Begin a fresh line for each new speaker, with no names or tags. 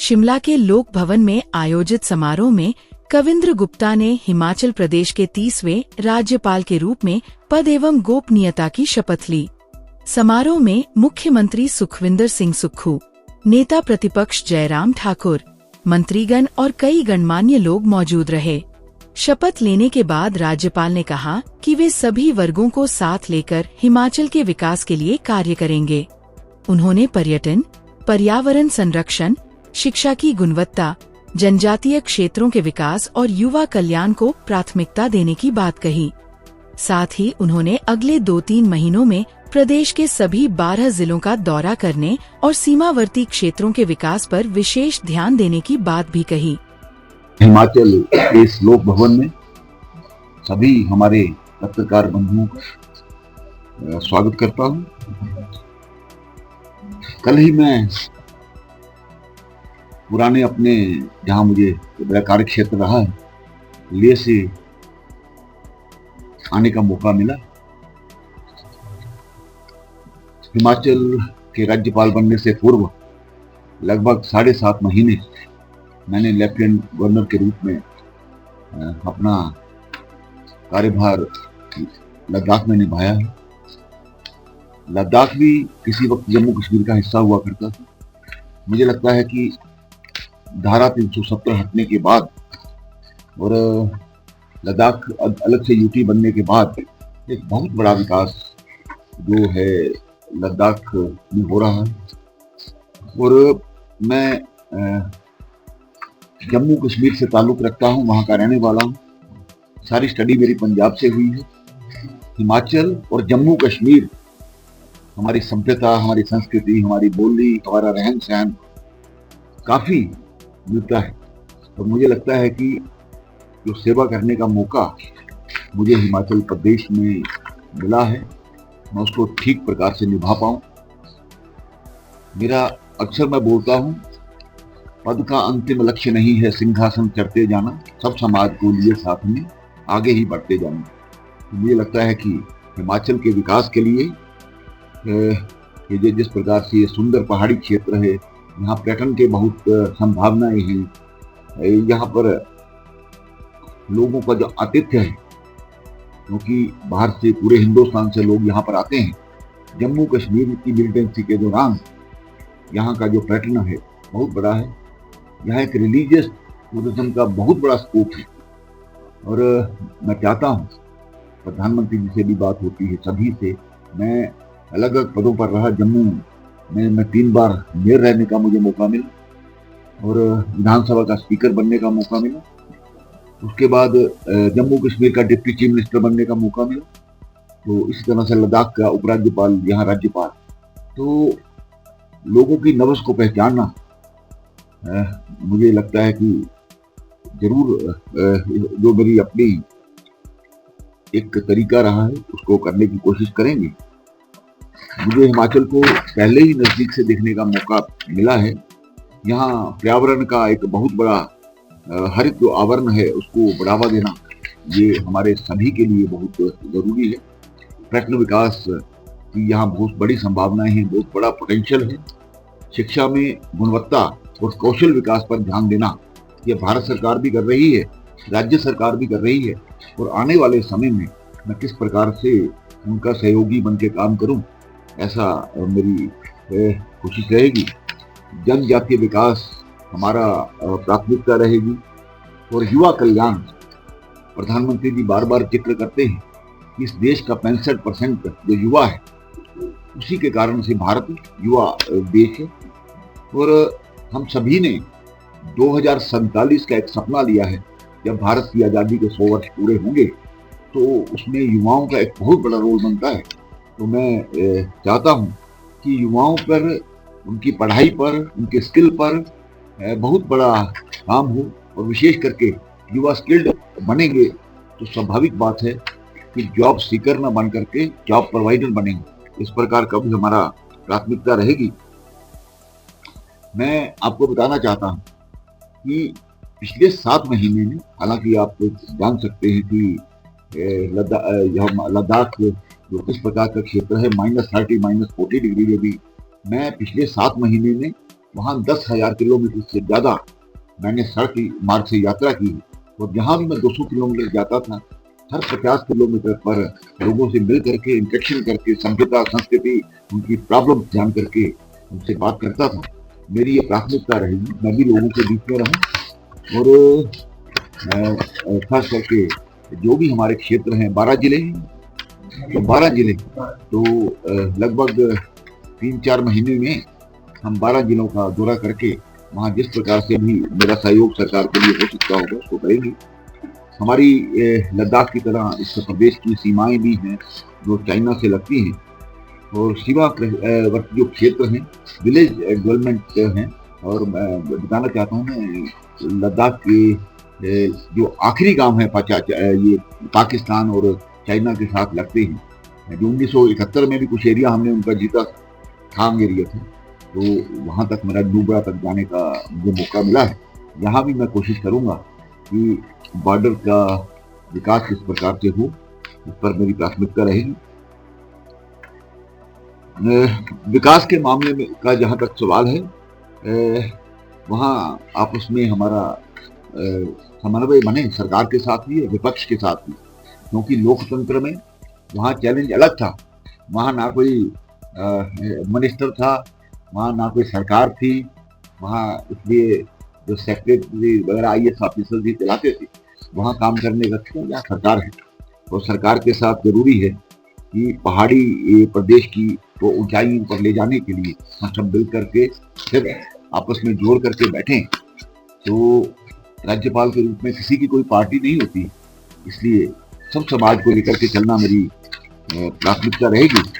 शिमला के लोक भवन में आयोजित समारोह में कविंद्र गुप्ता ने हिमाचल प्रदेश के 30वें राज्यपाल के रूप में पद एवं गोपनीयता की शपथ ली। समारोह में मुख्यमंत्री सुखविंदर सिंह सुक्खू, नेता प्रतिपक्ष जयराम ठाकुर, मंत्रीगण और कई गणमान्य लोग मौजूद रहे। शपथ लेने के बाद राज्यपाल ने कहा कि वे सभी वर्गों को साथ लेकर हिमाचल के विकास के लिए कार्य करेंगे। उन्होंने पर्यटन, पर्यावरण संरक्षण, शिक्षा की गुणवत्ता, जनजातीय क्षेत्रों के विकास और युवा कल्याण को प्राथमिकता देने की बात कही। साथ ही उन्होंने अगले 2-3 महीनों में प्रदेश के सभी 12 जिलों का दौरा करने और सीमावर्ती क्षेत्रों के विकास पर विशेष ध्यान देने की बात भी कही।
हिमाचल के इस लोक भवन में सभी हमारे पत्रकार बंधुओं का स्वागत करता हूं। कल ही मैं पुराने अपने जहां मुझे मेरा कार्य क्षेत्र रहा है लिए से आने का मौका मिला। हिमाचल के राज्यपाल बनने से पूर्व लगभग 7.5 महीने मैंने लेफ्टिनेंट गवर्नर के रूप में अपना कार्यभार लद्दाख में निभाया है। लद्दाख भी किसी वक्त जम्मू कश्मीर का हिस्सा हुआ करता था। मुझे लगता है कि धारा 370 हटने के बाद और लद्दाख अलग से यूटी बनने के बाद एक बहुत बड़ा विकास जो है लद्दाख में हो रहा है। और मैं जम्मू कश्मीर से ताल्लुक रखता हूँ, वहाँ का रहने वाला हूँ। सारी स्टडी मेरी पंजाब से हुई है। हिमाचल और जम्मू कश्मीर हमारी सभ्यता, हमारी संस्कृति, हमारी बोली, हमारा रहन सहन काफ़ी मिलता है। और मुझे लगता है कि जो सेवा करने का मौका मुझे हिमाचल प्रदेश में मिला है, मैं उसको ठीक प्रकार से निभा पाऊँ। मेरा अक्सर मैं बोलता हूँ, पद का अंतिम लक्ष्य नहीं है सिंहासन चढ़ते जाना, सब समाज को लिए साथ में आगे ही बढ़ते जाना। तो मुझे लगता है कि हिमाचल के विकास के लिए ये जिस प्रकार से ये सुंदर पहाड़ी क्षेत्र है, यहाँ पर्यटन के बहुत संभावनाएं हैं। यहाँ पर लोगों का जो आतिथ्य है, क्योंकि बाहर से पूरे हिंदुस्तान से लोग यहाँ पर आते हैं। जम्मू कश्मीर की मिलिटेंसी के दौरान यहाँ का जो पर्यटन है बहुत बड़ा है। यहाँ एक रिलीजियस टूरिज्म का बहुत बड़ा स्कोप है। और मैं चाहता हूँ, प्रधानमंत्री जी से भी बात होती है, सभी से। मैं अलग अलग पदों पर रहा। जम्मू में मैं 3 बार मेयर रहने का मुझे मौका मिला और विधानसभा का स्पीकर बनने का मौका मिला। उसके बाद जम्मू कश्मीर का डिप्टी चीफ मिनिस्टर बनने का मौका मिला। तो इसी तरह से लद्दाख का उपराज्यपाल, यहाँ राज्यपाल। तो लोगों की नब्ज को पहचानना मुझे लगता है कि जरूर जो मेरी अपनी एक तरीका रहा है उसको करने की कोशिश करेंगे। मुझे हिमाचल को पहले ही नजदीक से देखने का मौका मिला है। यहाँ पर्यावरण का एक बहुत बड़ा हरित जो आवरण है उसको बढ़ावा देना ये हमारे सभी के लिए बहुत जरूरी है। पर्यटन विकास की यहाँ बहुत बड़ी संभावनाएं हैं, बहुत बड़ा पोटेंशियल है। शिक्षा में गुणवत्ता और कौशल विकास पर ध्यान देना ये भारत सरकार भी कर रही है, राज्य सरकार भी कर रही है। और आने वाले समय में मैं किस प्रकार से उनका सहयोगी बन के काम करूं, ऐसा मेरी कोशिश रहेगी। जनजातीय विकास हमारा प्राथमिकता रहेगी। और युवा कल्याण, प्रधानमंत्री जी बार बार जिक्र करते हैं कि इस देश का 65% जो युवा है, उसी के कारण से भारत युवा देश है। और हम सभी ने 2047 का एक सपना लिया है। जब भारत की आज़ादी के 100 वर्ष पूरे होंगे तो उसमें युवाओं का एक बहुत बड़ा रोल बनता है। तो मैं चाहता हूं कि युवाओं पर, उनकी पढ़ाई पर, उनके स्किल पर बहुत बड़ा काम हो। और विशेष करके युवा स्किल्ड बनेंगे तो स्वाभाविक बात है कि जॉब सीकर न बन करके जॉब प्रोवाइडर बनेंगे। इस प्रकार का भी हमारा प्राथमिकता रहेगी। मैं आपको बताना चाहता हूं कि पिछले 7 महीने में, हालांकि आप जान सकते हैं कि लद्दाख जो किस प्रकार का क्षेत्र है, -30 -40 डिग्री में भी मैं पिछले 7 महीने में वहाँ 10,000 किलोमीटर से ज्यादा मैंने सड़क मार्ग से यात्रा की है। और जहाँ भी मैं 200 किलोमीटर जाता था, हर 50 किलोमीटर पर लोगों से मिल करके, इंटरेक्शन करके, सभ्यता, संस्कृति, उनकी प्रॉब्लम जान करके उनसे बात करता था। मेरी ये प्राथमिकता रहेगी, मैं भी लोगों के बीच में रहूं। और खास करके जो भी हमारे क्षेत्र हैं, 12 जिले हैं, तो 12 जिले, तो लगभग 3-4 महीने में हम 12 जिलों का दौरा करके वहाँ जिस प्रकार से भी मेरा सहयोग सरकार के लिए हो सकता होगा उसको करेंगे। हमारी लद्दाख की तरह इस प्रदेश की सीमाएं भी हैं जो चाइना से लगती हैं, और सीमावर्ती जो क्षेत्र हैं विलेज डेवलपमेंट हैं। और मैं बताना चाहता हूँ, मैं लद्दाख के जो आखिरी गांव है ये पाकिस्तान और चाइना के साथ लगते हैं। जो 1971 में भी कुछ एरिया हमने उनका जीता, खांग एरिया था, तो वहाँ तक मेरा नुब्रा तक जाने का मुझे मौका मिला है। यहाँ भी मैं कोशिश करूँगा कि बॉर्डर का विकास किस प्रकार से हो, इस पर मेरी प्राथमिकता रहेगी। विकास के मामले में का जहाँ तक सवाल है, वहाँ आपस में हमारा समन्वय बने, सरकार के साथ भी विपक्ष के साथ भी, क्योंकि लोकतंत्र में वहाँ चैलेंज अलग था। वहाँ ना कोई मिनिस्टर था, वहाँ ना कोई सरकार थी, वहाँ इसलिए जो सेक्रेटरी वगैरह IAS ऑफिसर भी चलाते थे, वहाँ काम करने का यहाँ सरकार है। और सरकार के साथ जरूरी है कि पहाड़ी प्रदेश की वो ऊंचाइयों पर ले जाने के लिए हम सब मिल करके फिर आपस में जोड़ करके बैठें। तो राज्यपाल के रूप में किसी की कोई पार्टी नहीं होती, इसलिए सब समाज को लेकर के चलना मेरी प्राथमिकता रहेगी।